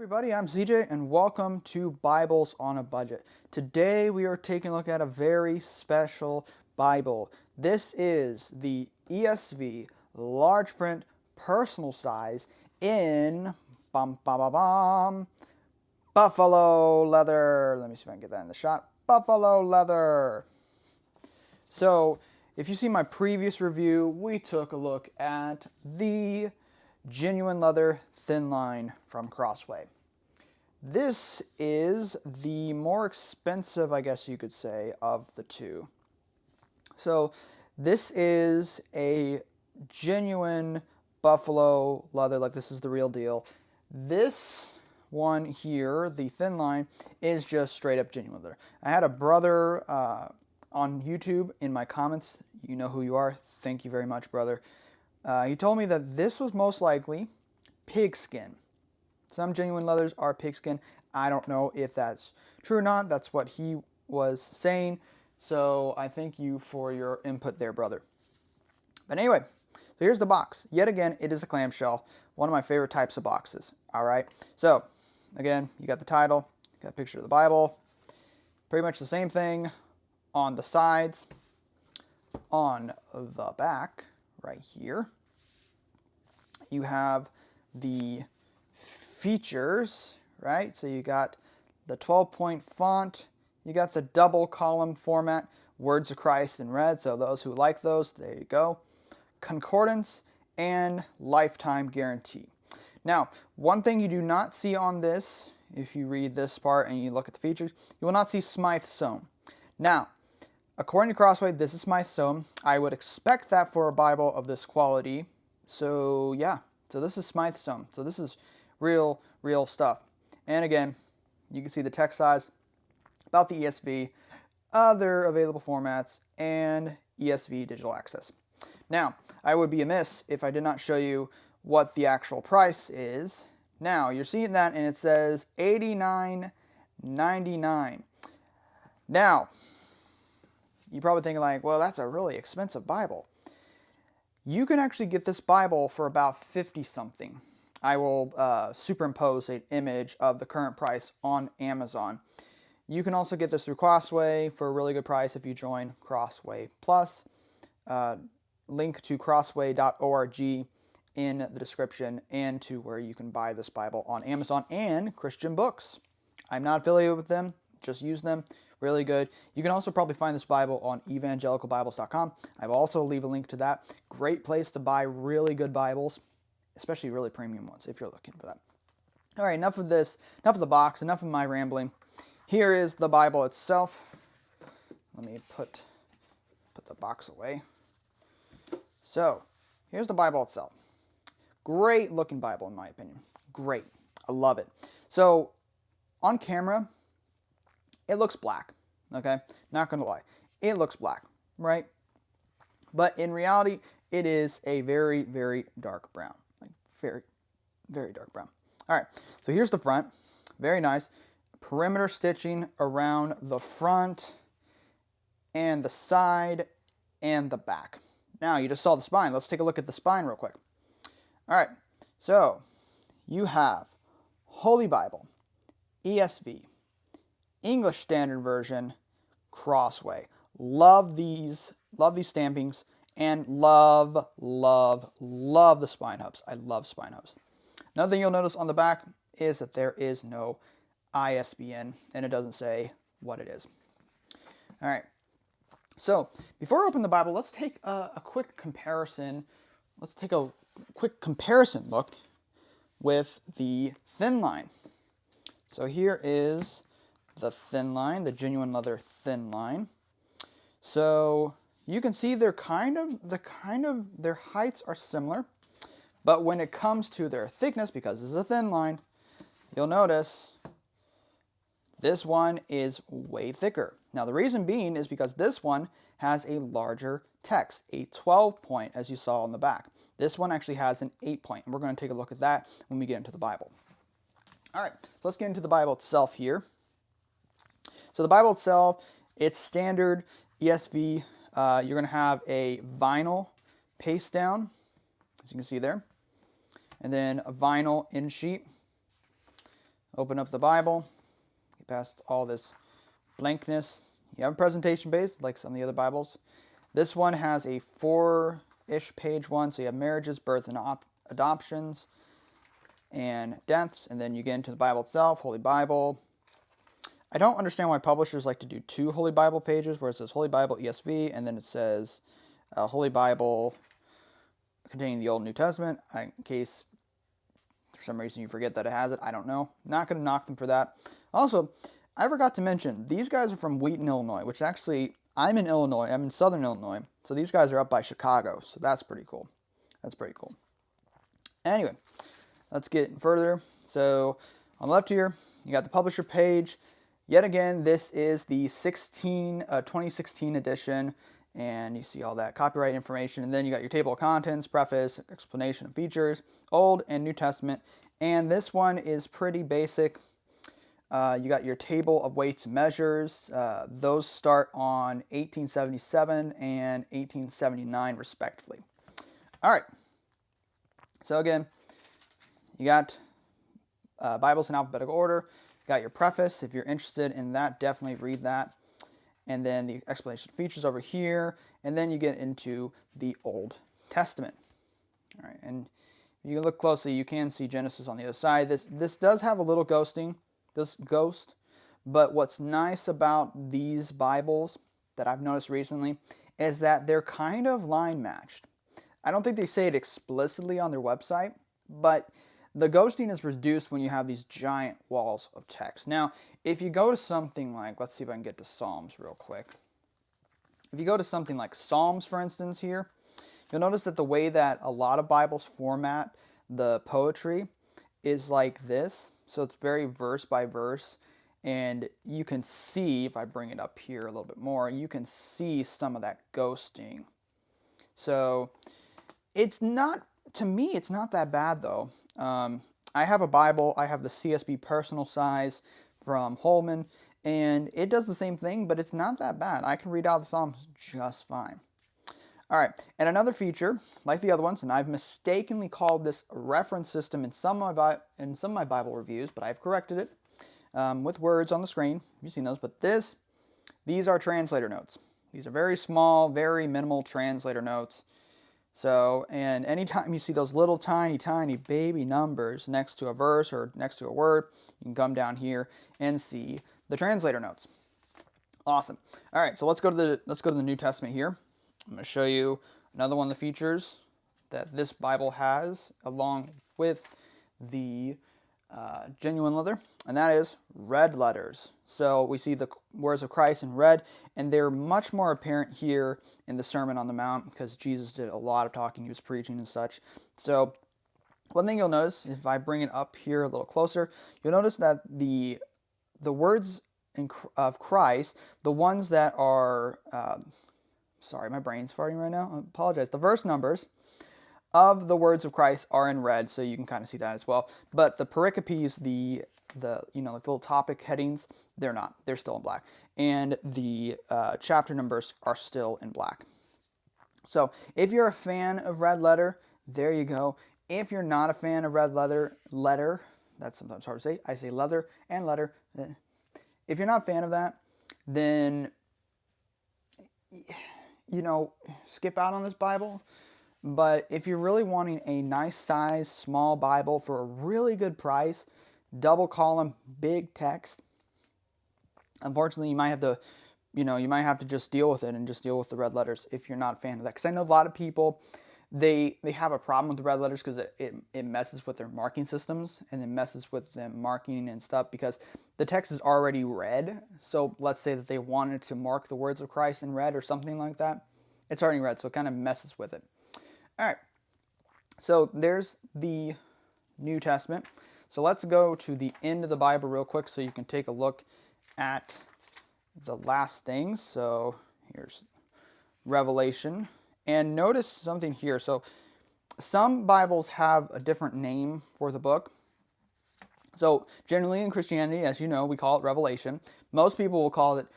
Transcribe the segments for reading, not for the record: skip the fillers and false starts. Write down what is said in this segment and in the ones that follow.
Everybody, I'm CJ and welcome to Bibles on a Budget. Today we are taking a look at a very special Bible. This is the ESV large print personal size in buffalo leather. Let me see if I can get that in the shot. Buffalo leather. So if you see my previous review, we took a look at the genuine leather thin line from Crossway. This is the more expensive, I guess you could say, of the two. So this is a genuine buffalo leather, like this is the real deal. This one here, the thin line, is just straight up genuine leather. I had a brother on YouTube in my comments, you know who you are, thank you very much, brother. He told me that this was most likely pigskin. Some genuine leathers are pigskin. I don't know if that's true or not. That's what he was saying. So I thank you for your input there, brother. But anyway, so here's the box. Yet again, it is a clamshell. One of my favorite types of boxes. All right. So again, you got the title, you got a picture of the Bible. Pretty much the same thing on the sides. On the back, right here, you have the features, right? So you got the 12-point font, you got the double column format, Words of Christ in red, so those who like those, there you go. Concordance and lifetime guarantee. Now, one thing you do not see on this, if you read this part and you look at the features, you will not see Smythe sewn. Now, according to Crossway, this is Smythe sewn. I would expect that for a Bible of this quality. So yeah, so this is Smythe sewn. So this is real stuff. And again, you can see the text size, about the ESV, other available formats, and ESV digital access. Now, I would be amiss if I did not show you what the actual price is. Now, you're seeing that and it says $89.99. Now, you're probably thinking like, well, that's a really expensive Bible. You can actually get this Bible for about 50 something. I will superimpose an image of the current price on Amazon. You can also get this through Crossway for a really good price if you join Crossway Plus. Link to crossway.org in the description and to where you can buy this Bible on Amazon and Christian Books. I'm not affiliated with them, just use them. Really good. You can also probably find this Bible on evangelicalbibles.com. I will also leave a link to that. Great place to buy really good Bibles, especially really premium ones if you're looking for that. All right, enough of this, enough of the box, enough of my rambling. Here is the Bible itself. Let me put the box away. So, here's the Bible itself. Great looking Bible in my opinion. Great. I love it. So, on camera, it looks black, okay? Not gonna lie. It looks black, right? But in reality, it is a very, very dark brown. Like very, very dark brown. All right, so here's the front. Very nice. Perimeter stitching around the front and the side and the back. Now, you just saw the spine. Let's take a look at the spine real quick. All right, so you have Holy Bible, ESV, English Standard Version, Crossway. Love these stampings, and love the spine hubs. I love spine hubs. Another thing you'll notice on the back is that there is no ISBN, and it doesn't say what it is. All right, so before I open the Bible, let's take a quick comparison. Let's take a quick comparison look with the thin line. So here is the thin line, the genuine leather thin line. So you can see their heights are similar, but when it comes to their thickness, because this is a thin line, you'll notice this one is way thicker. Now the reason being is because this one has a larger text, a 12-point, as you saw on the back. This one actually has an 8-point, and we're going to take a look at that when we get into the Bible. All right, so let's get into the Bible itself here. So the Bible itself, it's standard ESV. You're going to have a vinyl paste down, as you can see there, and then a vinyl in sheet. Open up the Bible. Get past all this blankness. You have a presentation page like some of the other Bibles. This one has a 4-ish page one. So you have marriages, birth, and adoptions, and deaths. And then you get into the Bible itself, Holy Bible. I don't understand why publishers like to do 2 Holy Bible pages, where it says Holy Bible ESV, and then it says Holy Bible containing the Old and New Testament, in case for some reason you forget that it has it. I don't know. Not going to knock them for that. Also, I forgot to mention, these guys are from Wheaton, Illinois, which actually, I'm in Illinois. I'm in southern Illinois. So these guys are up by Chicago. So that's pretty cool. That's pretty cool. Anyway, let's get further. So on the left here, you got the publisher page. Yet again, this is the 2016 edition, and you see all that copyright information. And then you got your table of contents, preface, explanation of features, Old and New Testament. And this one is pretty basic. You got your table of weights and measures. Those start on 1877 and 1879, respectively. All right. So again, you got Bibles in alphabetical order. Got your preface. If you're interested in that, definitely read that. And then the explanation of features over here. And then you get into the Old Testament. All right, and if you look closely, you can see Genesis on the other side. This does have a little ghosting, this ghost. But what's nice about these Bibles that I've noticed recently is that they're kind of line matched. I don't think they say it explicitly on their website, but the ghosting is reduced when you have these giant walls of text. Now, if you go to something like, let's see if I can get to Psalms real quick. If you go to something like Psalms, for instance, here, you'll notice that the way that a lot of Bibles format the poetry is like this. So it's very verse by verse. And you can see, if I bring it up here a little bit more, you can see some of that ghosting. So it's not, to me, it's not that bad though. I have a Bible. I have the CSB personal size from Holman, and it does the same thing, but it's not that bad. I can read out the Psalms just fine. All right, and another feature, like the other ones, and I've mistakenly called this a reference system in some of my Bible reviews, but I've corrected it with words on the screen. You've seen those, but these are translator notes. These are very small, very minimal translator notes. So, and anytime you see those little tiny baby numbers next to a verse or next to a word, you can come down here and see the translator notes. Awesome. All right, so let's go to the New Testament here. I'm going to show you another one of the features that this Bible has, along with the genuine leather, and that is red letters. So we see the words of Christ in red, and they're much more apparent here in the Sermon on the Mount because Jesus did a lot of talking. He was preaching and such. So one thing you'll notice, if I bring it up here a little closer, you'll notice that the words of Christ, the ones that are, sorry, my brain's farting right now. I apologize. The verse numbers of the words of Christ are in red, so you can kind of see that as well. But the pericopes, the like little topic headings, they're not. They're still in black. And the chapter numbers are still in black. So if you're a fan of red letter, there you go. If you're not a fan of red letter, that's sometimes hard to say. I say leather and letter. If you're not a fan of that, then, skip out on this Bible. But if you're really wanting a nice size, small Bible for a really good price, double column, big text, unfortunately you might have to just deal with it and just deal with the red letters if you're not a fan of that. Because I know a lot of people, they have a problem with the red letters because it messes with their marking systems and it messes with them marking and stuff because the text is already red. So let's say that they wanted to mark the words of Christ in red or something like that. It's already red, so it kind of messes with it. All right, so there's the New Testament. So let's go to the end of the Bible real quick so you can take a look at the last things. So here's Revelation. And notice something here. So some Bibles have a different name for the book. So generally in Christianity, as you know, we call it Revelation. Most people will call it,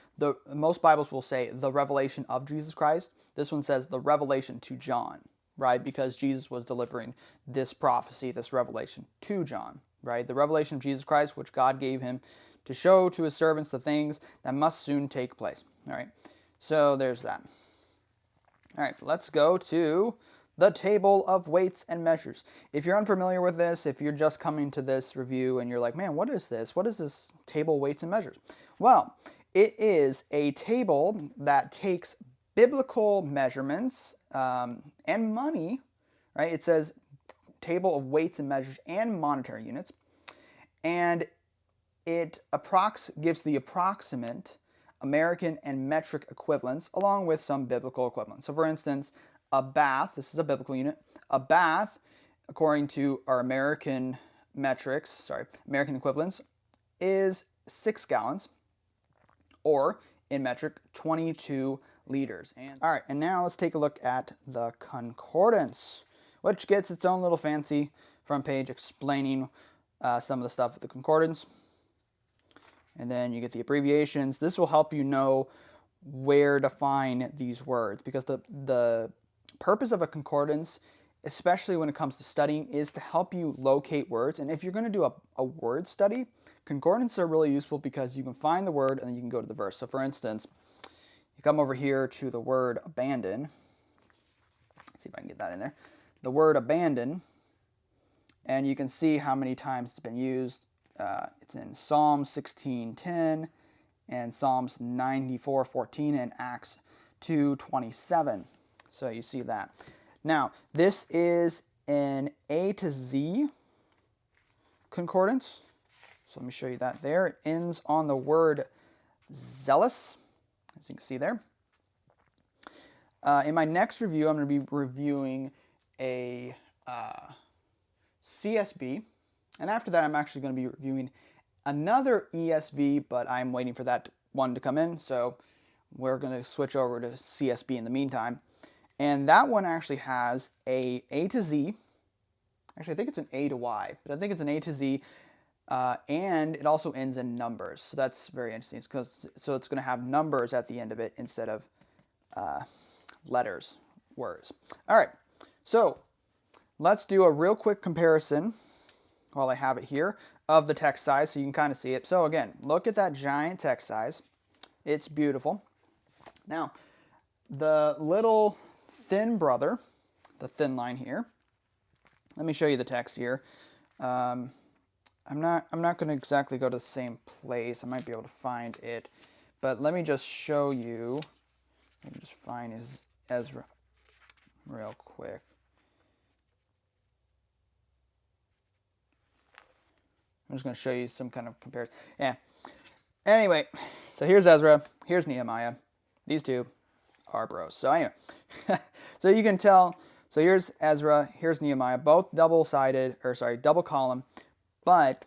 most Bibles will say the revelation of Jesus Christ. This one says the revelation to John, right? Because Jesus was delivering this prophecy, this revelation to John, right? The revelation of Jesus Christ, which God gave him to show to his servants the things that must soon take place. All right, so there's that. All right, let's go to the table of weights and measures. If you're unfamiliar with this, if you're just coming to this review and you're like, man, what is this? What is this table, weights, and measures? Well, it is a table that takes biblical measurements and money, right? It says table of weights and measures and monetary units, and it gives the approximate American and metric equivalents along with some biblical equivalents. So for instance, a bath, this is a biblical unit, a bath, according to our American equivalents, is 6 gallons, or in metric, 22 liters. All right, and now let's take a look at the concordance, which gets its own little fancy front page explaining some of the stuff with the concordance. And then you get the abbreviations. This will help you know where to find these words, because the purpose of a concordance, especially when it comes to studying, is to help you locate words. And if you're going to do a word study, concordances are really useful because you can find the word and then you can go to the verse. So for instance, you come over here to the word abandon. Let's see if I can get that in there. The word abandon, and you can see how many times it's been used. It's in Psalm 16:10 and Psalms 94:14 and Acts 2:27. So you see that. Now, this is an A to Z concordance. So let me show you that there. It ends on the word zealous, as you can see there. In my next review, I'm going to be reviewing a CSB. And after that, I'm actually going to be reviewing another ESV, but I'm waiting for that one to come in. So we're going to switch over to CSB in the meantime. And that one actually has a to Z. Actually, I think it's an A to Y, but I think it's an A to Z. And it also ends in numbers. So that's very interesting. So it's going to have numbers at the end of it instead of letters, words. All right. So let's do a real quick comparison while I have it here of the text size so you can kind of see it. So again, look at that giant text size. It's beautiful. Now, the little thin brother, the thin line here, let me show you the text here. I'm not going to exactly go to the same place. I might be able to find it, but let me just show you. Let me just find Ezra real quick. I'm just going to show you some kind of comparison. Yeah. Anyway, so here's Ezra. Here's Nehemiah. These two are bros. So anyway, so you can tell. So here's Ezra. Here's Nehemiah. Both double column. But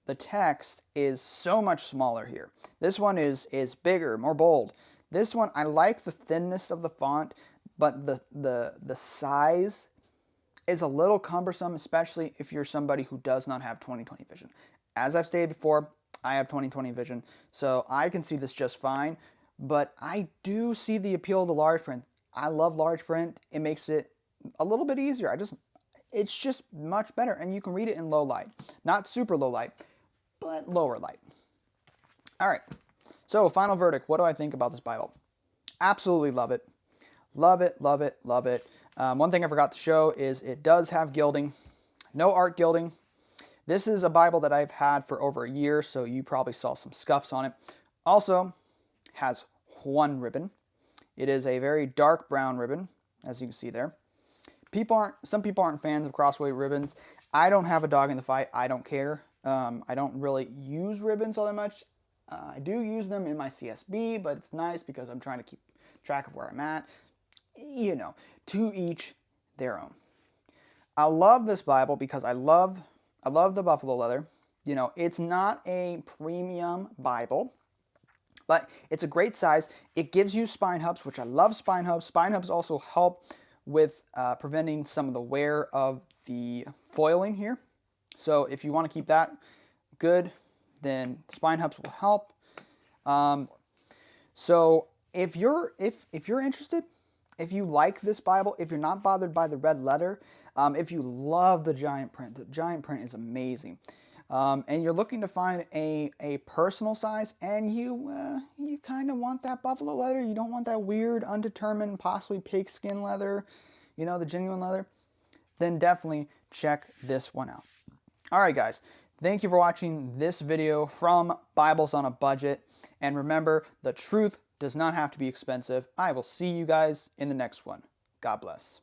the text is so much smaller here. This one is bigger, more bold. This one, I like the thinness of the font, but the size is a little cumbersome, especially if you're somebody who does not have 20/20 vision. As I've stated before, I have 20/20 vision, so I can see this just fine, but I do see the appeal of the large print. I love large print. It makes it a little bit easier. It's just much better, and you can read it in low light. Not super low light, but lower light. All right, so final verdict. What do I think about this Bible? Absolutely love it. Love it, love it, love it. One thing I forgot to show is it does have gilding. No art gilding. This is a Bible that I've had for over a year, so you probably saw some scuffs on it. Also, has one ribbon. It is a very dark brown ribbon, as you can see there. Some people aren't fans of Crossway ribbons. I don't have a dog in the fight. I don't care. I don't really use ribbons all that much. I do use them in my CSB, but it's nice because I'm trying to keep track of where I'm at. You know, to each their own. I love this Bible because I love the buffalo leather. You know, it's not a premium Bible, but it's a great size. It gives you spine hubs, which I love spine hubs. Spine hubs also help with preventing some of the wear of the foiling here. So if you want to keep that good, then spine hubs will help. So if you're interested, if you like this Bible, if you're not bothered by the red letter, if you love the giant print is amazing. and you're looking to find a personal size, and you kind of want that buffalo leather, you don't want that weird, undetermined, possibly pigskin leather, the genuine leather, then definitely check this one out. All right, guys, thank you for watching this video from Bibles on a Budget. And remember, the truth does not have to be expensive. I will see you guys in the next one. God bless.